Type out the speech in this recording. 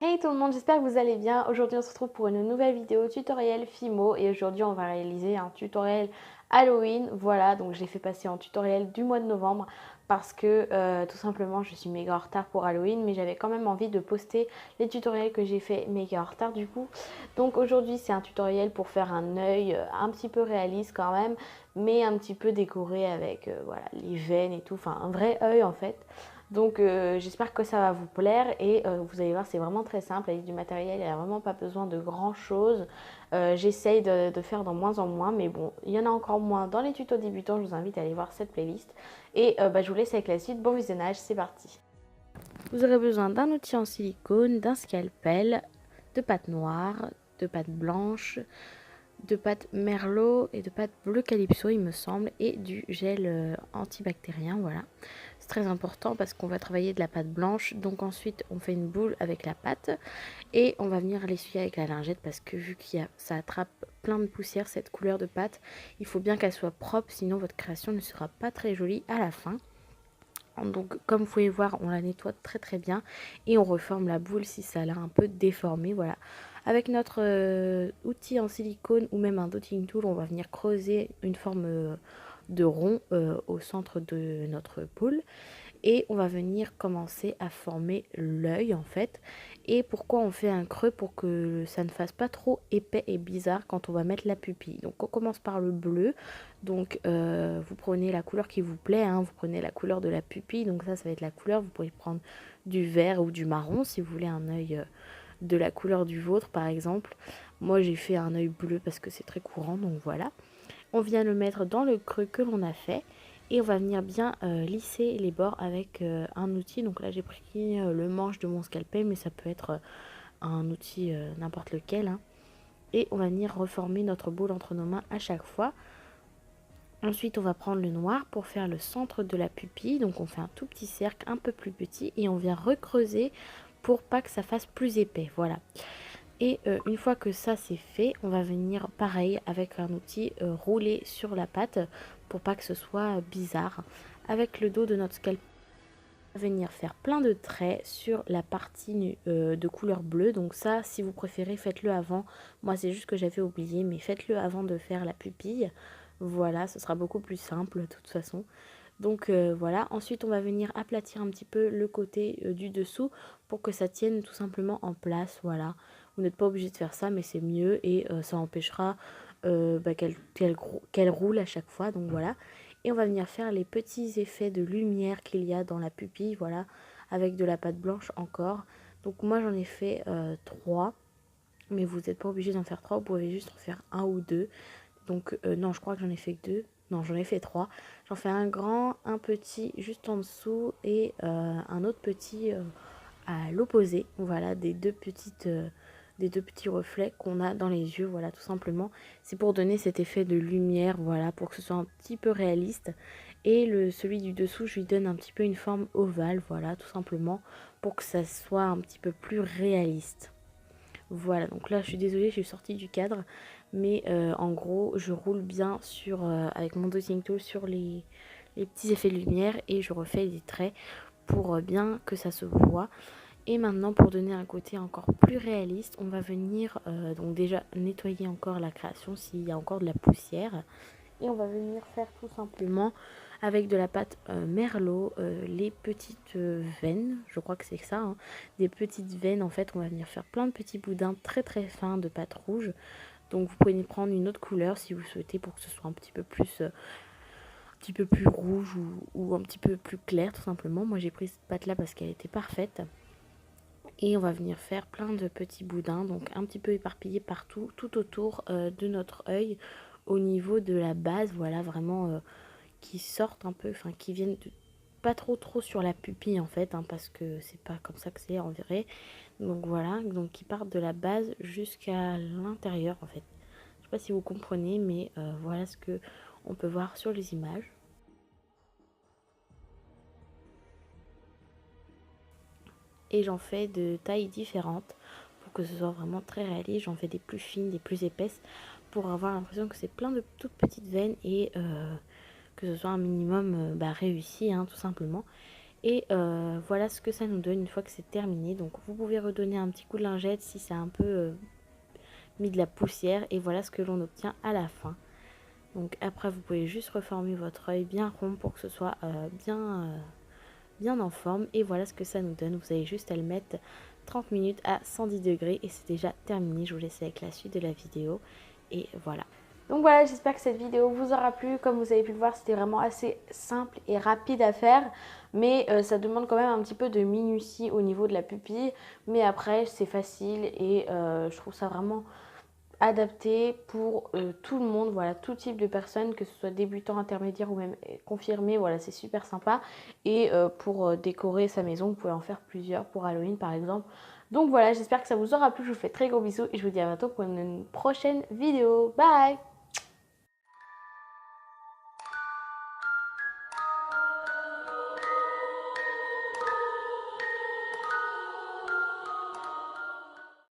Hey tout le monde, j'espère que vous allez bien. Aujourd'hui on se retrouve pour une nouvelle vidéo tutoriel Fimo et aujourd'hui on va réaliser un tutoriel Halloween. Voilà, donc j'ai fait passer en tutoriel du mois de novembre parce que tout simplement je suis méga en retard pour Halloween, mais j'avais quand même envie de poster les tutoriels que j'ai fait méga en retard du coup. Donc aujourd'hui c'est un tutoriel pour faire un œil un petit peu réaliste quand même, mais un petit peu décoré avec voilà, les veines et tout, enfin un vrai œil en fait. Donc j'espère que ça va vous plaire et vous allez voir c'est vraiment très simple avec du matériel, il n'y a vraiment pas besoin de grand chose. J'essaye de faire de moins en moins mais bon il y en a encore moins dans les tutos débutants, je vous invite à aller voir cette playlist. Et je vous laisse avec la suite, bon visionnage, c'est parti. Vous aurez besoin d'un outil en silicone, d'un scalpel, de pâte noire, de pâte blanche, de pâte merlot et de pâte bleu calypso il me semble, et du gel antibactérien, voilà. C'est très important parce qu'on va travailler de la pâte blanche, donc ensuite on fait une boule avec la pâte et on va venir l'essuyer avec la lingette parce que vu qu'il y a, ça attrape plein de poussière cette couleur de pâte, il faut bien qu'elle soit propre, sinon votre création ne sera pas très jolie à la fin. Donc comme vous pouvez voir, on la nettoie très très bien et on reforme la boule si ça l'a un peu déformée, voilà. Avec notre outil en silicone ou même un dotting tool, on va venir creuser une forme de rond au centre de notre boule et on va venir commencer à former l'œil en fait. Et pourquoi on fait un creux? Pour que ça ne fasse pas trop épais et bizarre quand on va mettre la pupille. Donc on commence par le bleu, donc vous prenez la couleur qui vous plaît, hein. Vous prenez la couleur de la pupille, donc ça va être la couleur, vous pouvez prendre du vert ou du marron si vous voulez un œil de la couleur du vôtre par exemple. Moi j'ai fait un œil bleu parce que c'est très courant, donc voilà. On vient le mettre dans le creux que l'on a fait et on va venir bien lisser les bords avec un outil. Donc là j'ai pris le manche de mon scalpel, mais ça peut être un outil n'importe lequel, hein. Et on va venir reformer notre boule entre nos mains à chaque fois. Ensuite on va prendre le noir pour faire le centre de la pupille. Donc on fait un tout petit cercle un peu plus petit et on vient recreuser pour pas que ça fasse plus épais. Voilà. Et une fois que ça c'est fait, on va venir pareil avec un outil rouler sur la pâte pour pas que ce soit bizarre. Avec le dos de notre scalpel, on va venir faire plein de traits sur la partie de couleur bleue. Donc ça, si vous préférez, faites-le avant. Moi c'est juste que j'avais oublié, mais faites-le avant de faire la pupille. Voilà, ce sera beaucoup plus simple de toute façon. Donc voilà, ensuite on va venir aplatir un petit peu le côté du dessous pour que ça tienne tout simplement en place, voilà. Vous n'êtes pas obligé de faire ça, mais c'est mieux et ça empêchera qu'elle roule à chaque fois, donc voilà. Et on va venir faire les petits effets de lumière qu'il y a dans la pupille, voilà, avec de la pâte blanche encore. Donc moi j'en ai fait 3, mais vous n'êtes pas obligé d'en faire 3, vous pouvez juste en faire un ou deux. Donc non, je crois que j'en ai fait que 2. Non, j'en ai fait 3. J'en fais un grand, un petit juste en dessous et un autre petit à l'opposé. Voilà, des deux petits reflets qu'on a dans les yeux, voilà, tout simplement. C'est pour donner cet effet de lumière, voilà, pour que ce soit un petit peu réaliste. Et celui du dessous, je lui donne un petit peu une forme ovale, voilà, tout simplement, pour que ça soit un petit peu plus réaliste. Voilà, donc là je suis désolée, je suis sortie du cadre, mais en gros je roule bien avec mon dosing tool sur les petits effets de lumière et je refais les traits pour bien que ça se voit. Et maintenant, pour donner un côté encore plus réaliste, on va venir donc déjà nettoyer encore la création s'il y a encore de la poussière. Et on va venir faire tout simplement avec de la pâte merlot les petites veines, je crois que c'est ça, hein, des petites veines. En fait on va venir faire plein de petits boudins très très fins de pâte rouge. Donc vous pouvez prendre une autre couleur si vous souhaitez pour que ce soit un petit peu plus rouge ou un petit peu plus clair tout simplement. Moi j'ai pris cette pâte là parce qu'elle était parfaite. Et on va venir faire plein de petits boudins, donc un petit peu éparpillés partout, tout autour de notre œil, au niveau de la base, voilà, vraiment qui sortent un peu, enfin qui viennent pas trop sur la pupille en fait, hein, parce que c'est pas comme ça que c'est en vrai. Donc voilà, donc qui partent de la base jusqu'à l'intérieur en fait. Je sais pas si vous comprenez, mais voilà ce que on peut voir sur les images. Et j'en fais de tailles différentes pour que ce soit vraiment très réaliste. J'en fais des plus fines, des plus épaisses pour avoir l'impression que c'est plein de toutes petites veines et que ce soit un minimum réussi, hein, tout simplement. Et voilà ce que ça nous donne une fois que c'est terminé. Donc vous pouvez redonner un petit coup de lingette si c'est un peu mis de la poussière. Et voilà ce que l'on obtient à la fin. Donc après vous pouvez juste reformer votre œil bien rond pour que ce soit bien en forme. Et voilà ce que ça nous donne. Vous avez juste à le mettre 30 minutes à 110 degrés et c'est déjà terminé. Je vous laisse avec la suite de la vidéo. Et voilà. Donc voilà, j'espère que cette vidéo vous aura plu. Comme vous avez pu le voir, c'était vraiment assez simple et rapide à faire. Mais ça demande quand même un petit peu de minutie au niveau de la pupille. Mais après, c'est facile et je trouve ça vraiment adapté pour tout le monde, voilà, tout type de personnes, que ce soit débutant, intermédiaire ou même confirmé, voilà, c'est super sympa. Et pour décorer sa maison, vous pouvez en faire plusieurs pour Halloween par exemple. Donc voilà, j'espère que ça vous aura plu, je vous fais très gros bisous et je vous dis à bientôt pour une prochaine vidéo. Bye!